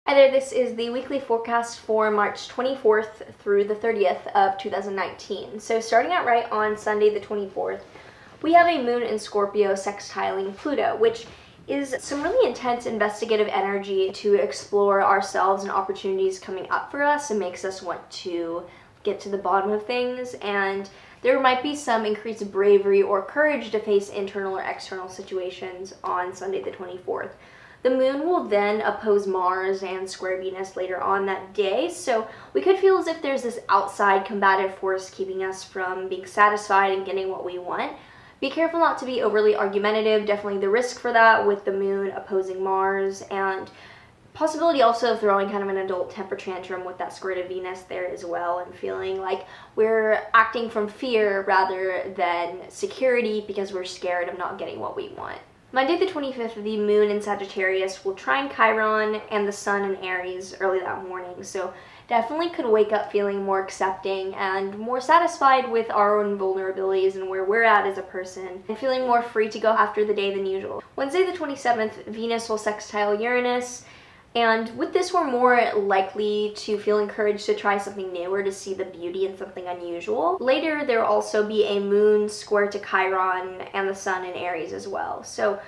Hi there, this is the weekly forecast for March 24th through the 30th of 2019. So starting out right on Sunday the 24th, we have a moon in Scorpio sextiling Pluto, which is some really intense investigative energy to explore ourselves and opportunities coming up for us, and makes us want to get to the bottom of things. And there might be some increased bravery or courage to face internal or external situations on Sunday the 24th. The moon will then oppose Mars and square Venus later on that day, so we could feel as if there's this outside combative force keeping us from being satisfied and getting what we want. Be careful not to be overly argumentative, definitely the risk for that with the moon opposing Mars, and possibility also of throwing kind of an adult temper tantrum with that square to Venus there as well, and feeling like we're acting from fear rather than security because we're scared of not getting what we want. Monday the 25th, the moon in Sagittarius will trine Chiron and the sun in Aries early that morning, so definitely could wake up feeling more accepting and more satisfied with our own vulnerabilities and where we're at as a person, and feeling more free to go after the day than usual. Wednesday the 27th, Venus will sextile Uranus, and with this we're more likely to feel encouraged to try something new or to see the beauty in something unusual. Later there will also be a moon square to Chiron and the sun in Aries as well. So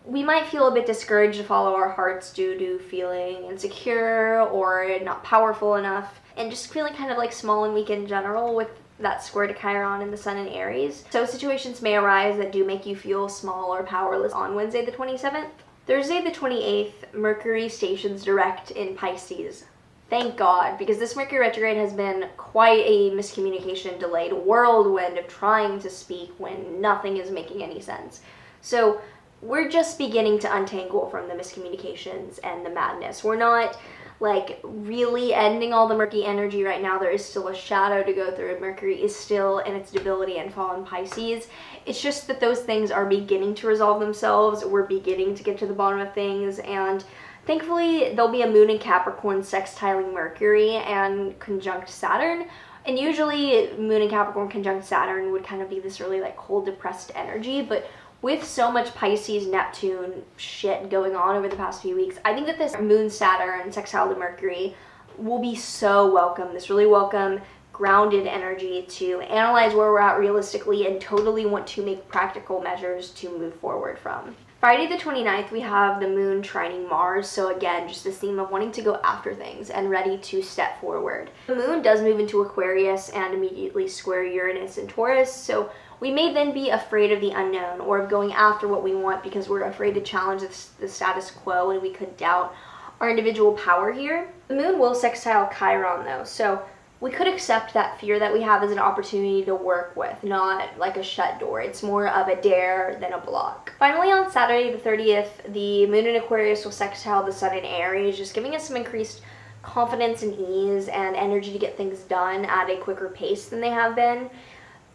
we might feel a bit discouraged to follow our hearts due to feeling insecure or not powerful enough, and just feeling kind of like small and weak in general with that square to Chiron and the sun in Aries. So situations may arise that do make you feel small or powerless on Wednesday the 27th. Thursday the 28th, Mercury stations direct in Pisces. Thank God, because this Mercury retrograde has been quite a miscommunication, delayed whirlwind of trying to speak when nothing is making any sense. So we're just beginning to untangle from the miscommunications and the madness. We're not like really ending all the murky energy right now. There is still a shadow to go through. Mercury is still in its debility and fall in Pisces. It's just that those things are beginning to resolve themselves. We're beginning to get to the bottom of things, and thankfully there'll be a moon in Capricorn sextiling Mercury and conjunct Saturn. And usually moon in Capricorn conjunct Saturn would kind of be this really like cold, depressed energy, but with so much Pisces, Neptune shit going on over the past few weeks, I think that this moon Saturn sextile to Mercury will be so welcome. This really welcome, grounded energy to analyze where we're at realistically and totally want to make practical measures to move forward from. Friday the 29th, we have the moon trining Mars, so again, just this theme of wanting to go after things and ready to step forward. The moon does move into Aquarius and immediately square Uranus and Taurus, so we may then be afraid of the unknown or of going after what we want because we're afraid to challenge the status quo, and we could doubt our individual power here. The moon will sextile Chiron though, so we could accept that fear that we have as an opportunity to work with, not like a shut door. It's more of a dare than a block. Finally, on Saturday the 30th, the moon in Aquarius will sextile the sun in Aries, just giving us some increased confidence and ease and energy to get things done at a quicker pace than they have been.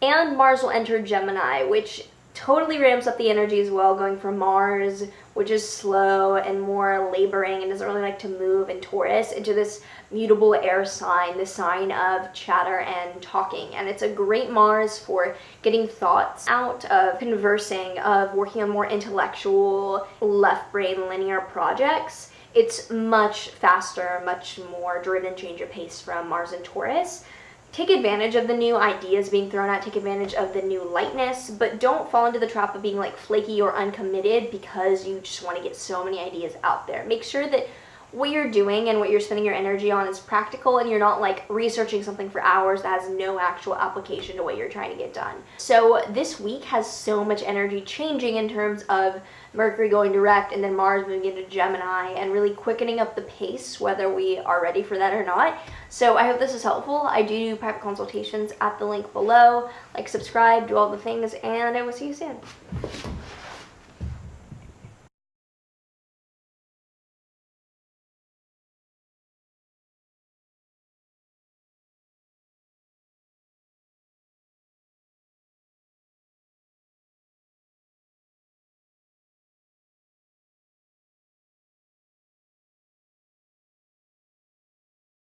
And Mars will enter Gemini, which totally ramps up the energy as well, going from Mars, which is slow and more laboring and doesn't really like to move, in Taurus, into this mutable air sign, the sign of chatter and talking. And it's a great Mars for getting thoughts out, of conversing, of working on more intellectual, left brain linear projects. It's much faster, much more driven change of pace from Mars and Taurus. Take advantage of the new ideas being thrown out, take advantage of the new lightness, but don't fall into the trap of being like flaky or uncommitted because you just want to get so many ideas out there. Make sure that what you're doing and what you're spending your energy on is practical, and you're not like researching something for hours that has no actual application to what you're trying to get done. So this week has so much energy changing in terms of Mercury going direct and then Mars moving into Gemini and really quickening up the pace, whether we are ready for that or not. So I hope this is helpful. I do private consultations at the link below. Like, subscribe, do all the things, and I will see you soon.